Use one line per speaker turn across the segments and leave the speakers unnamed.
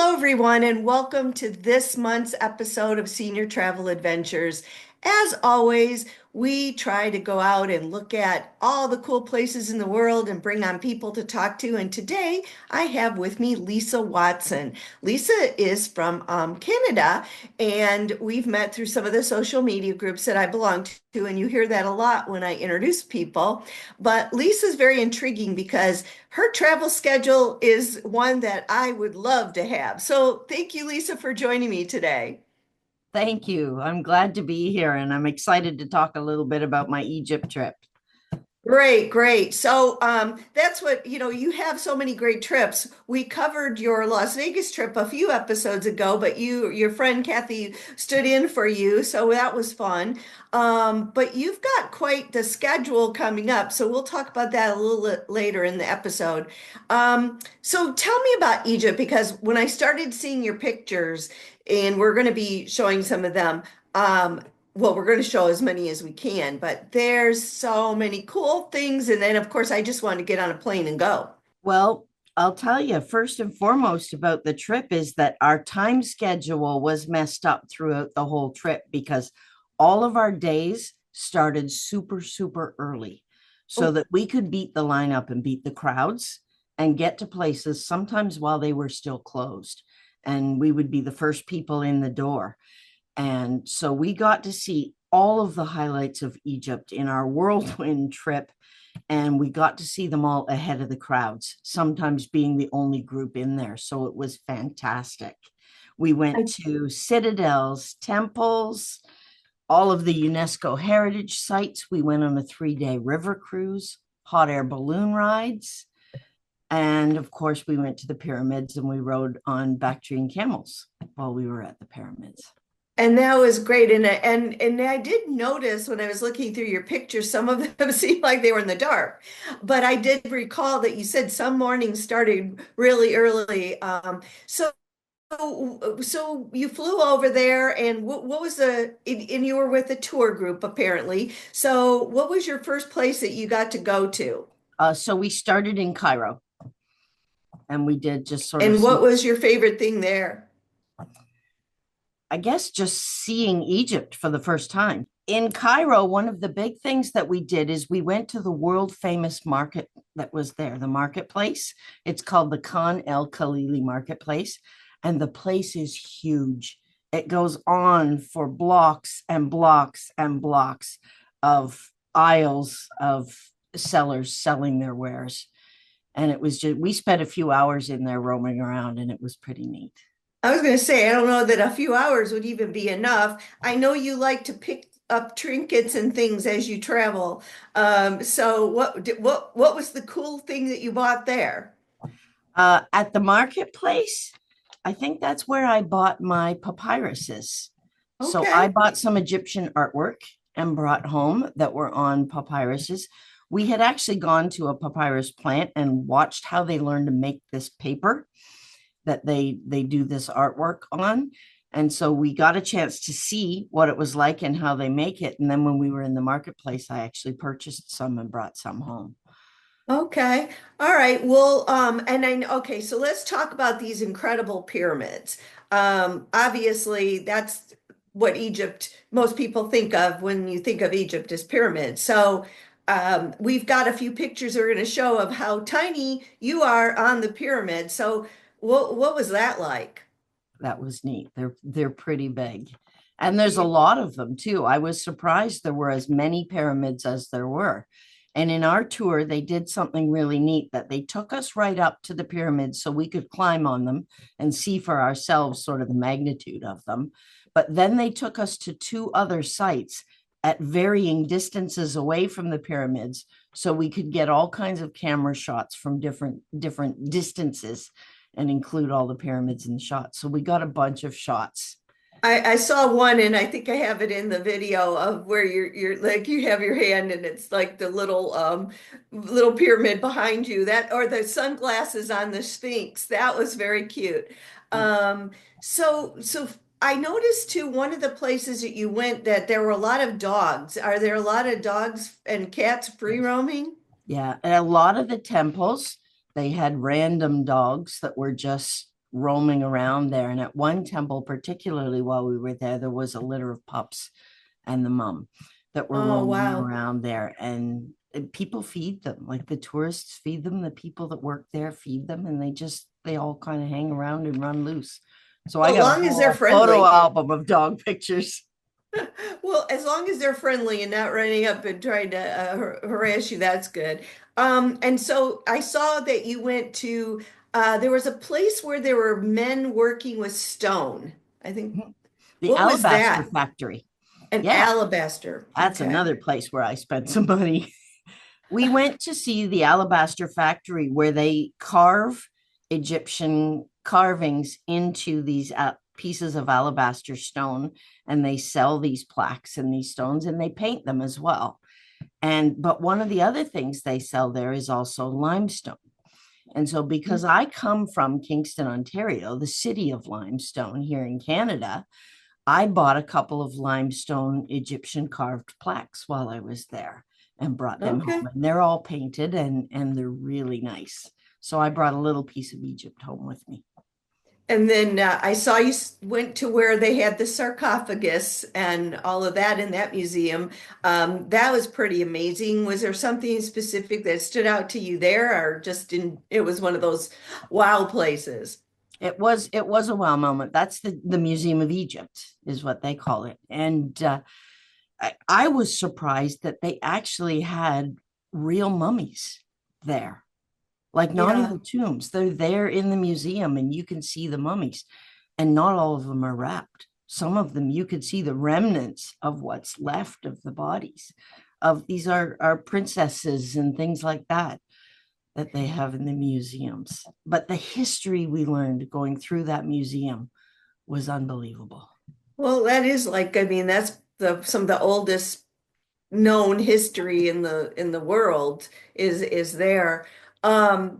Hello, everyone, and welcome to this month's episode of Senior Travel Adventures. As always, we try to go out and look at all the cool places in the world and bring on people to talk to. And today I have with me Lisa Watson. Lisa is from Canada, and we've met through some of the social media groups that I belong to. And you hear that a lot when I introduce people. But Lisa's very intriguing because her travel schedule is one that I would love to have. So thank you, Lisa, for joining me today.
Thank you. I'm glad to be here and I'm excited to talk a little bit about my Egypt trip.
Great, great. So that's what, you have so many great trips. We covered your Las Vegas trip a few episodes ago, but your friend Kathy stood in for you, so that was fun. But you've got quite the schedule coming up, so we'll talk about that a little later in the episode. So tell me about Egypt, because when I started seeing your pictures, and we're going to be showing some of them, well, we're going to show as many as we can, but there's so many cool things. And then, of course, I just want to get on a plane and go.
Well, I'll tell you first and foremost about the trip is that our time schedule was messed up throughout the whole trip because all of our days started super, super early so
Oh,
that we could beat the lineup and beat the crowds and get to places sometimes while they were still closed. And we would be the first people in the door. And so we got to see all of the highlights of Egypt in our whirlwind trip. And we got to see them all ahead of the crowds, sometimes being the only group in there. So it was fantastic. We went
I,
to citadels, temples, all of the UNESCO heritage sites. We went on a 3-day river cruise, hot air balloon rides. And of course, we went to the pyramids and we rode on Bactrian camels while we were at the pyramids.
and that was great. And I did notice when I was looking through your pictures, some of them seemed like they were in the dark. But I did recall that you said some mornings started really early. So you flew over there, and what was and you were with a tour group apparently. So what was your first place that you got to go to?
So we started in Cairo and we did just sort of
And
some,
what was your favorite thing there?
I guess, just seeing Egypt for the first time. In Cairo, one of the big things that we did is we went to the world famous market that was there, the marketplace. It's called the Khan El Khalili Marketplace, and the place is huge. It goes on for blocks and blocks and blocks of aisles of sellers selling their wares. And it was just, we spent a few hours in there roaming around, and it was pretty neat.
I was going to say, I don't know that a few hours would even be enough. I know you like to pick up trinkets and things as you travel. So what was the cool thing that you bought there?
At the marketplace, I think that's where I bought my papyruses. So I
Okay.
bought some Egyptian artwork and brought home that were on papyruses. We had actually gone to a papyrus plant and watched how they learned to make this paper that they do this artwork on. And so we got a chance to see what it was like and how they make it. And then when we were in the marketplace, I actually purchased some and brought some home.
Okay. All right. Well, okay, so let's talk about these incredible pyramids. Obviously, that's what Egypt, most people think of when you think of Egypt as pyramids. So, we've got a few pictures we're going to show of how tiny you are on the pyramid. So, what was that like?
That was neat. They're pretty big. And there's a lot of them too. I was surprised there were as many pyramids as there were. And in our tour, they did something really neat that they took us right up to the pyramids so we could climb on them and see for ourselves sort of the magnitude of them. But then they took us to two other sites at varying distances away from the pyramids so we could get all kinds of camera shots from different distances and include all the pyramids in the shots. So we got a bunch of shots.
I saw one, and I think I have it in the video of where you're like you have your hand and it's like the little pyramid behind you, that, or the sunglasses on the Sphinx. That was very cute. Um so I noticed too, one of the places that you went, that there were a lot of dogs. Are there a lot of dogs and cats free roaming?
Yeah, and a lot of the temples, they had random dogs that were just roaming around there. And at one temple, particularly while we were there, there was a litter of pups and the mum that were
Oh,
roaming
wow.
around there. And people feed them, like the tourists feed them, the people that work there feed them, and they all kind of hang around and run loose. So I
Well, as
got a
long as they're
whole photo
friendly.
album of dog pictures.
Well, as long as they're friendly and not running up and trying to harass you, that's good. And so I saw that you went to, there was a place where there were men working with stone. I think,
The
what was
alabaster
that?
factory.
An
Yeah,
alabaster.
that's
Okay.
another place where I spent some money. We went to see the alabaster factory where they carve Egyptian carvings into these pieces of alabaster stone, and they sell these plaques and these stones, and they paint them as well. And but one of the other things they sell there is also limestone. And so because I come from Kingston, Ontario, the city of limestone here in Canada, I bought a couple of limestone Egyptian carved plaques while I was there and brought them home.
Okay.
And they're all painted and they're really nice. So I brought a little piece of Egypt home with me.
And then I saw you went to where they had the sarcophagus and all of that in that museum. That was pretty amazing. Was there something specific that stood out to you there, or just it was one of those wow places?
It was a wow moment. That's the Museum of Egypt is what they call it. And I was surprised that they actually had real mummies there, like not in
Yeah.
the tombs. They're there in the museum and you can see the mummies, and not all of them are wrapped. Some of them you could see the remnants of what's left of the bodies of these are princesses and things like that they have in the museums. But the history we learned going through that museum was unbelievable.
Well, that is like, I mean, that's some of the oldest known history in the world is there. Another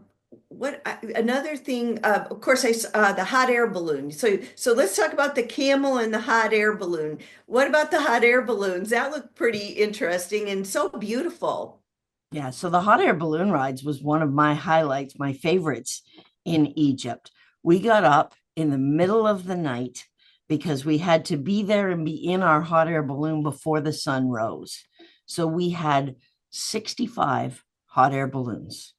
thing? Of course, the hot air balloon. So let's talk about the camel and the hot air balloon. What about the hot air balloons? That looked pretty interesting and so beautiful.
Yeah, so the hot air balloon rides was one of my highlights, my favorites in Egypt. We got up in the middle of the night because we had to be there and be in our hot air balloon before the sun rose. So we had 65 hot air balloons,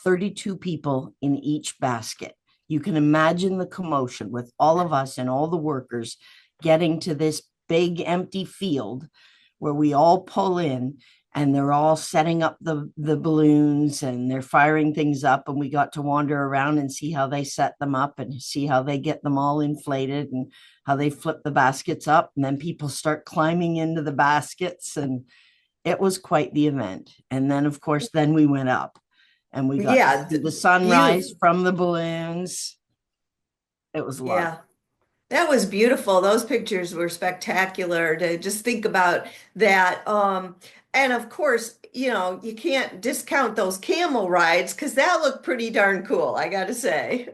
32 people in each basket. You can imagine the commotion with all of us and all the workers getting to this big empty field where we all pull in, and they're all setting up the balloons and they're firing things up, and we got to wander around and see how they set them up and see how they get them all inflated and how they flip the baskets up, and then people start climbing into the baskets, and it was quite the event. And then of course then we went up and we got to
Yeah,
see the sunrise
beautiful.
from the balloons. It was a lot of
Yeah. That was beautiful. Those pictures were spectacular to just think about that. And of course, you can't discount those camel rides because that looked pretty darn cool, I gotta say.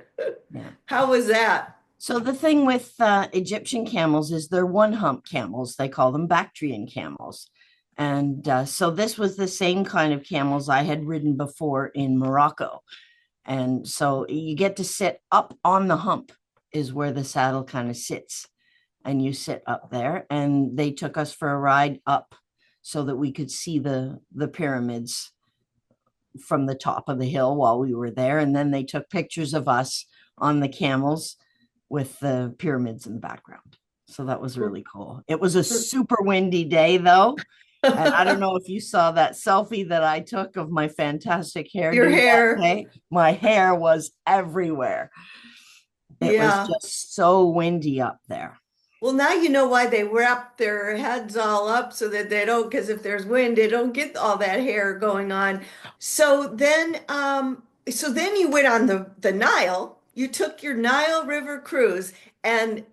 yeah.
How was that?
So the thing with Egyptian camels is they're one hump camels. They call them Bactrian camels. And so this was the same kind of camels I had ridden before in Morocco. And so you get to sit up on the hump is where the saddle kind of sits. And you sit up there. And they took us for a ride up so that we could see the pyramids from the top of the hill while we were there. And then they took pictures of us on the camels with the pyramids in the background. So that was really cool. It was a super windy day though. And I don't know if you saw that selfie that I took of my fantastic
Your
hairdo that
hair.
day. My hair was everywhere. It was
Yeah.
just so windy up there.
Well, now you know why they wrap their heads all up so that they don't, because if there's wind, they don't get all that hair going on. So then you went on the Nile. You took your Nile River cruise, and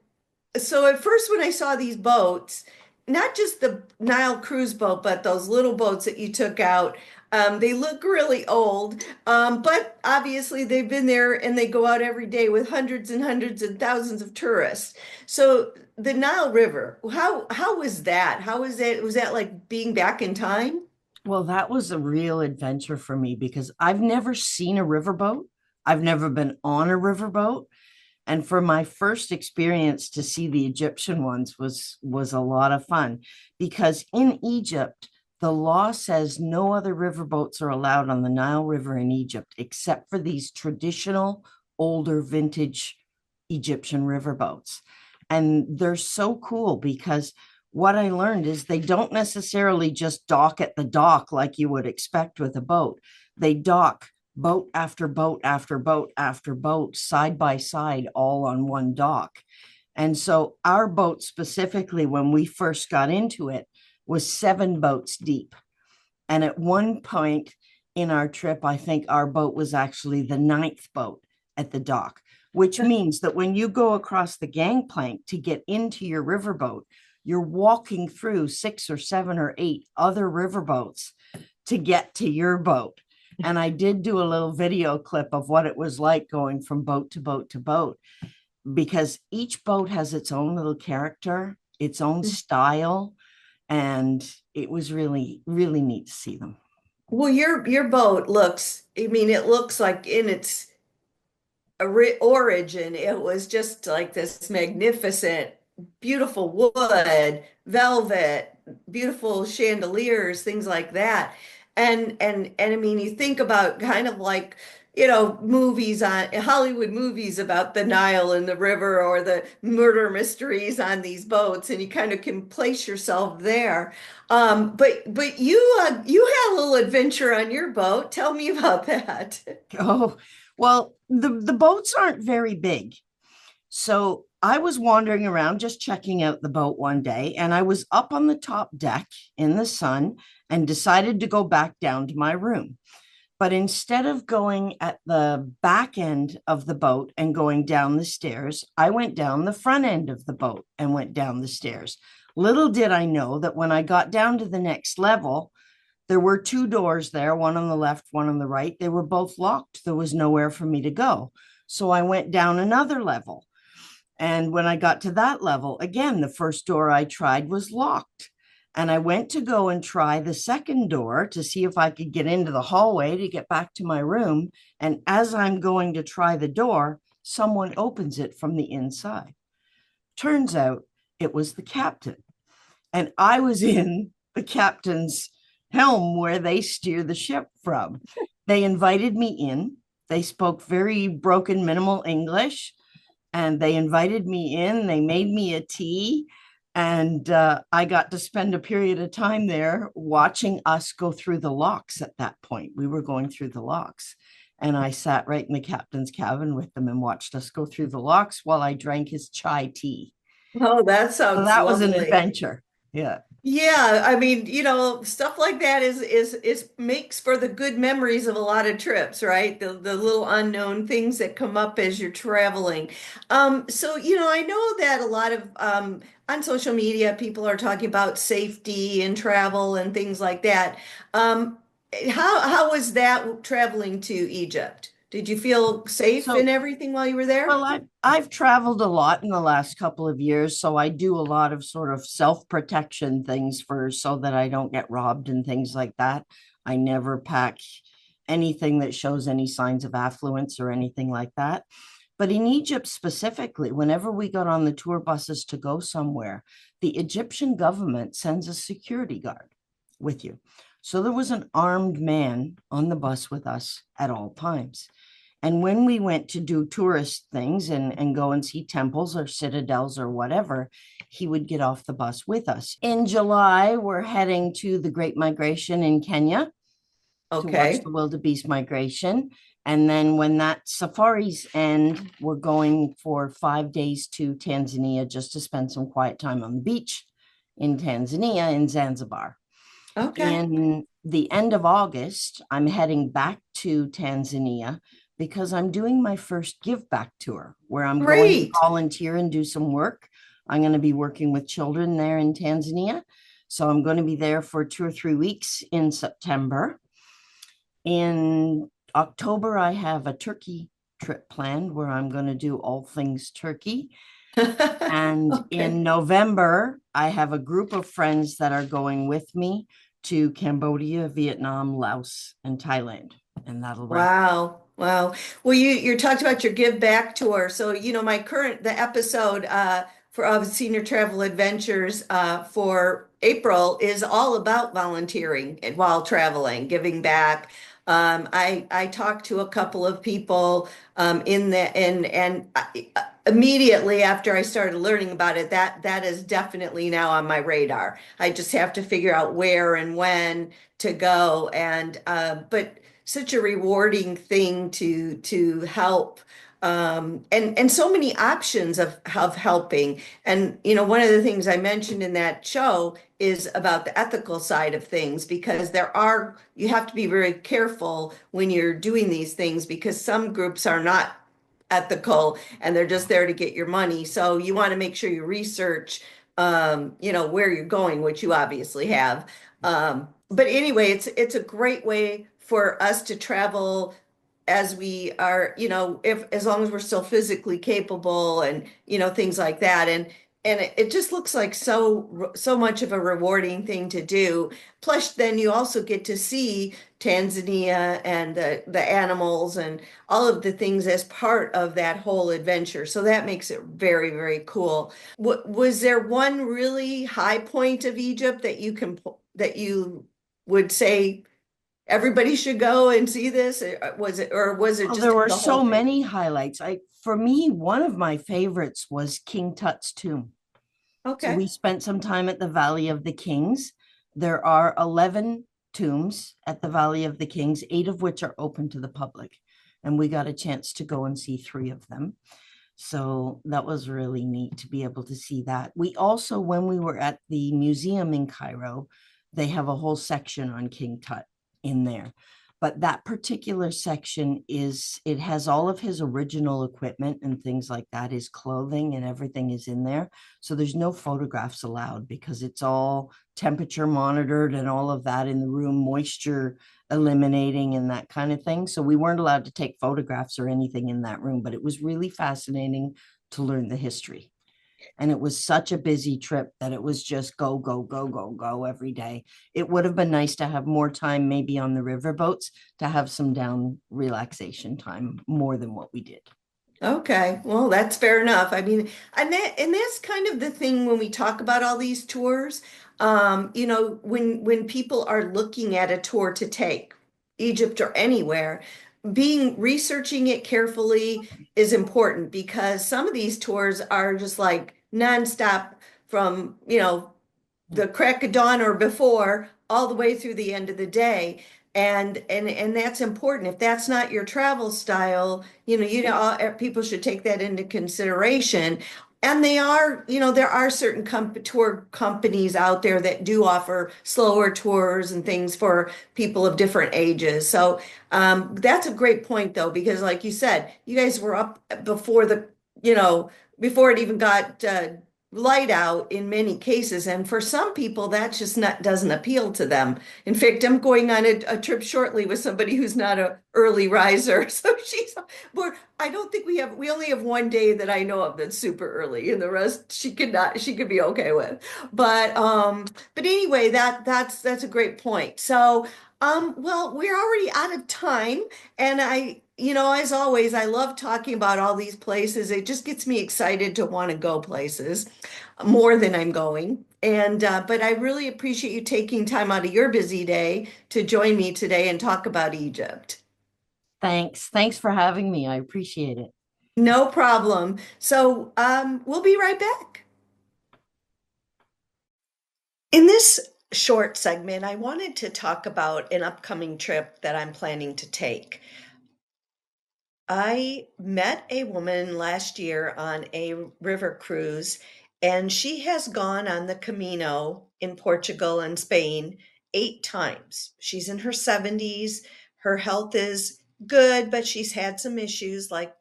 so at first when I saw these boats, not just the Nile cruise boat, but those little boats that you took out, they look really old. But obviously they've been there and they go out every day with hundreds and hundreds and thousands of tourists. So the Nile River, how was that? How was that? Was that like being back in time?
Well, that was a real adventure for me because I've never seen a riverboat. I've never been on a riverboat. And for my first experience to see the Egyptian ones was a lot of fun, because in Egypt, the law says no other riverboats are allowed on the Nile River in Egypt except for these traditional older vintage Egyptian riverboats. And they're so cool because what I learned is they don't necessarily just dock at the dock like you would expect with a boat. They dock boat after boat after boat after boat, side by side, all on one dock. And so our boat specifically, when we first got into it, was 7 boats deep. And at one point in our trip, I think our boat was actually the 9th boat at the dock, which means that when you go across the gangplank to get into your riverboat, you're walking through 6 or 7 or 8 other riverboats to get to your boat. And I did do a little video clip of what it was like going from boat to boat to boat, because each boat has its own little character, its own style. And it was really, really neat to see them.
Well, your boat looks, I mean, it looks like in its origin, it was just like this magnificent, beautiful wood, velvet, beautiful chandeliers, things like that. And I mean, you think about kind of like, movies on Hollywood movies about the Nile and the river or the murder mysteries on these boats, and you kind of can place yourself there. But you had a little adventure on your boat. Tell me about that.
Oh, well, the boats aren't very big. So I was wandering around just checking out the boat one day, and I was up on the top deck in the sun and decided to go back down to my room. But instead of going at the back end of the boat and going down the stairs, I went down the front end of the boat and went down the stairs. Little did I know that when I got down to the next level, there were 2 doors there, one on the left, one on the right. They were both locked. There was nowhere for me to go. So I went down another level. And when I got to that level, again, the first door I tried was locked. And I went to go and try the second door to see if I could get into the hallway to get back to my room. And as I'm going to try the door, someone opens it from the inside. Turns out it was the captain. And I was in the captain's helm where they steer the ship from. They invited me in. They spoke very broken, minimal English, and they invited me in. They made me a tea. And I got to spend a period of time there watching us go through the locks at that point. We were going through the locks. And I sat right in the captain's cabin with them and watched us go through the locks while I drank his chai tea.
Oh, that
So
sounds
that was an
lovely.
adventure. Yeah.
Yeah, I mean, stuff like that is makes for the good memories of a lot of trips, right? The little unknown things that come up as you're traveling. So I know that a lot of on social media people are talking about safety and travel and things like that. Um, how was that traveling to Egypt? Did you feel safe and
So
everything while you were there?
Well, I've traveled a lot in the last couple of years, so I do a lot of sort of self-protection things for so that I don't get robbed and things like that. I never pack anything that shows any signs of affluence or anything like that. But in Egypt specifically, whenever we got on the tour buses to go somewhere, the Egyptian government sends a security guard with you. So there was an armed man on the bus with us at all times. And when we went to do tourist things and go and see temples or citadels or whatever, he would get off the bus with us. In July, we're heading to the Great Migration in Kenya to watch the
Okay.
wildebeest migration. And then when that safaris end, we're going for 5 days to Tanzania just to spend some quiet time on the beach in Tanzania in Zanzibar.
Okay.
In the end of August, I'm heading back to Tanzania because I'm doing my first give back tour where I'm going to
Great.
volunteer and do some work. I'm going to be working with children there in Tanzania. So I'm going to be there for 2 or 3 weeks in September. In October, I have a Turkey trip planned where I'm going to do all things Turkey. And
Okay.
in November, I have a group of friends that are going with me to Cambodia, Vietnam, Laos, and Thailand. And that'll wrap.
Wow. Wow. Well, you talked about your give back tour. So, the episode for of Senior Travel Adventures for April is all about volunteering and while traveling, giving back. I talked to a couple of people in the and immediately after I started learning about it, that is definitely now on my radar. I just have to figure out where and when to go. And but such a rewarding thing to help, and so many options of helping. And one of the things I mentioned in that show is about the ethical side of things, because you have to be very careful when you're doing these things, because some groups are not ethical and they're just there to get your money. So you want to make sure you research, where you're going, which you obviously have. But anyway, it's a great way for us to travel as we are, if as long as we're still physically capable, and things like that. And it just looks like so much of a rewarding thing to do. Plus, then you also get to see Tanzania and the animals and all of the things as part of that whole adventure. So that makes it very, very cool. Was there one really high point of Egypt that you would say everybody should go and see this? Or was it
Well,
just
there were
the whole
so
thing?
many highlights. For me, one of my favorites was King Tut's tomb. So
Okay.
we spent some time at the Valley of the Kings. There are 11 tombs at the Valley of the Kings, 8 of which are open to the public. And we got a chance to go and see 3 of them. So that was really neat to be able to see that. We also, when we were at the museum in Cairo, they have a whole section on King Tut in there. But that particular section it has all of his original equipment and things like that, his clothing and everything is in there. So there's no photographs allowed because it's all temperature monitored and all of that in the room, moisture eliminating and that kind of thing. So we weren't allowed to take photographs or anything in that room, but it was really fascinating to learn the history. And it was such a busy trip that it was just go, go, go, go, go every day. It would have been nice to have more time, maybe on the river boats, to have some down relaxation time more than what we did.
Okay, well, that's fair enough. I mean, and that's kind of the thing when we talk about all these tours. When people are looking at a tour to take, Egypt or anywhere, being researching it carefully is important, because some of these tours are just like nonstop from, the crack of dawn or before all the way through the end of the day. And that's important. If that's not your travel style, people should take that into consideration. And there are certain tour companies out there that do offer slower tours and things for people of different ages. So that's a great point, though, because like you said, you guys were up before before it even got light out in many cases. And for some people, that just not doesn't appeal to them. In fact, I'm going on a trip shortly with somebody who's not a early riser. So I don't think we only have one day that I know of that's super early, and the rest she could be okay with. But anyway, that's a great point. So well, we're already out of time, and as always, I love talking about all these places. It just gets me excited to want to go places more than I'm going. And but I really appreciate you taking time out of your busy day to join me today and talk about Egypt.
Thanks. Thanks for having me. I appreciate it.
No problem. So we'll be right back. In this short segment, I wanted to talk about an upcoming trip that I'm planning to take. I met a woman last year on a river cruise, and she has gone on the Camino in Portugal and Spain 8 times. She's in her 70s. Her health is good, but she's had some issues like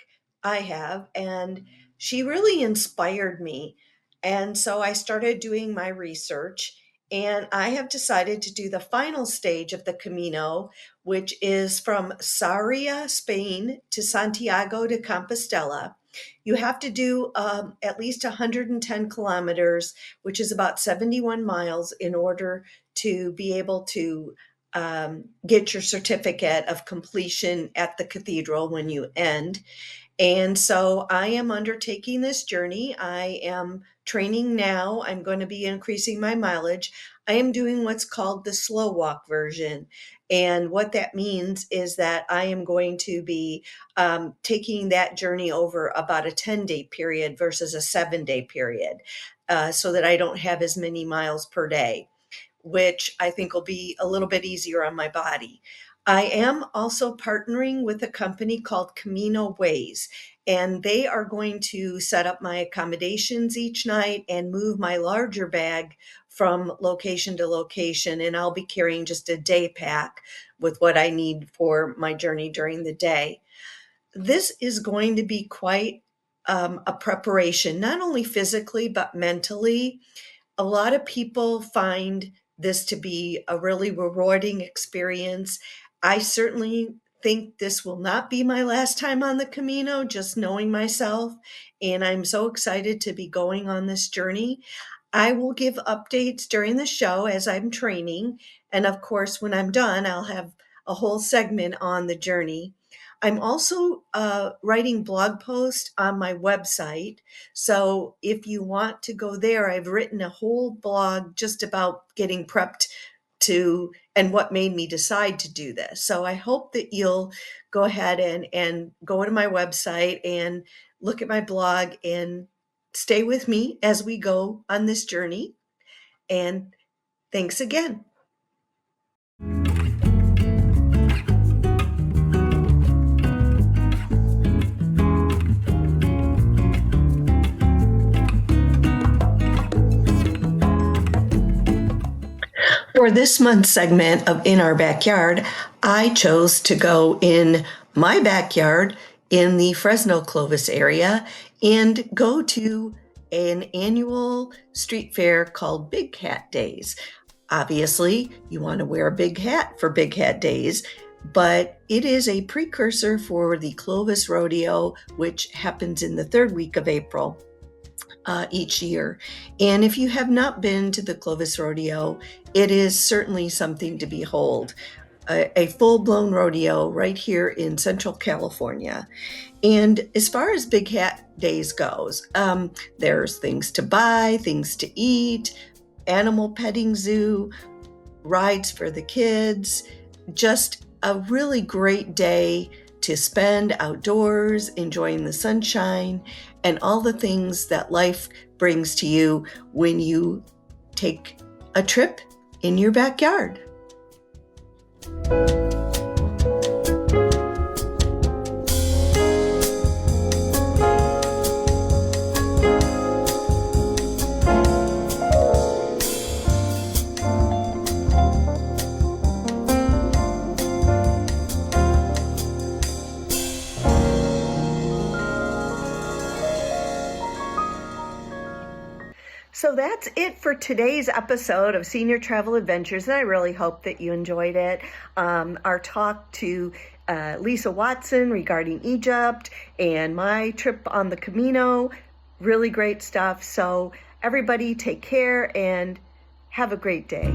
I have, and she really inspired me. And so I started doing my research, and I have decided to do the final stage of the Camino, which is from Sarria, Spain to Santiago de Compostela. You have to do at least 110 kilometers, which is about 71 miles, in order to be able to get your certificate of completion at the cathedral when you end. And so I am undertaking this journey. I am training now. I'm going to be increasing my mileage. I am doing what's called the slow walk version. And what that means is that I am going to be taking that journey over about a 10-day period versus a 7-day period, so that I don't have as many miles per day, which I think will be a little bit easier on my body. I am also partnering with a company called Camino Ways, and they are going to set up my accommodations each night and move my larger bag from location to location. And I'll be carrying just a day pack with what I need for my journey during the day. This is going to be quite a preparation, not only physically, but mentally. A lot of people find this to be a really rewarding experience. I certainly think this will not be my last time on the Camino, just knowing myself. And I'm so excited to be going on this journey. I will give updates during the show as I'm training. And of course, when I'm done, I'll have a whole segment on the journey. I'm also writing blog posts on my website. So if you want to go there, I've written a whole blog just about getting prepped to and what made me decide to do this. So I hope that you'll go ahead and go to my website and look at my blog and stay with me as we go on this journey. And thanks again. For this month's segment of In Our Backyard, I chose to go in my backyard in the Fresno Clovis area and go to an annual street fair called Big Hat Days. Obviously, you want to wear a big hat for Big Hat Days, but it is a precursor for the Clovis Rodeo, which happens in the third week of April. Each year. And if you have not been to the Clovis Rodeo, it is certainly something to behold. A full-blown rodeo right here in Central California. And as far as Big Hat Days goes, there's things to buy, things to eat, animal petting zoo, rides for the kids, just a really great day to spend outdoors, enjoying the sunshine, and all the things that life brings to you when you take a trip in your backyard. So that's it for today's episode of Senior Travel Adventures, and I really hope that you enjoyed it. Our talk to Lisa Watson regarding Egypt and my trip on the Camino, really great stuff. So everybody take care and have a great day.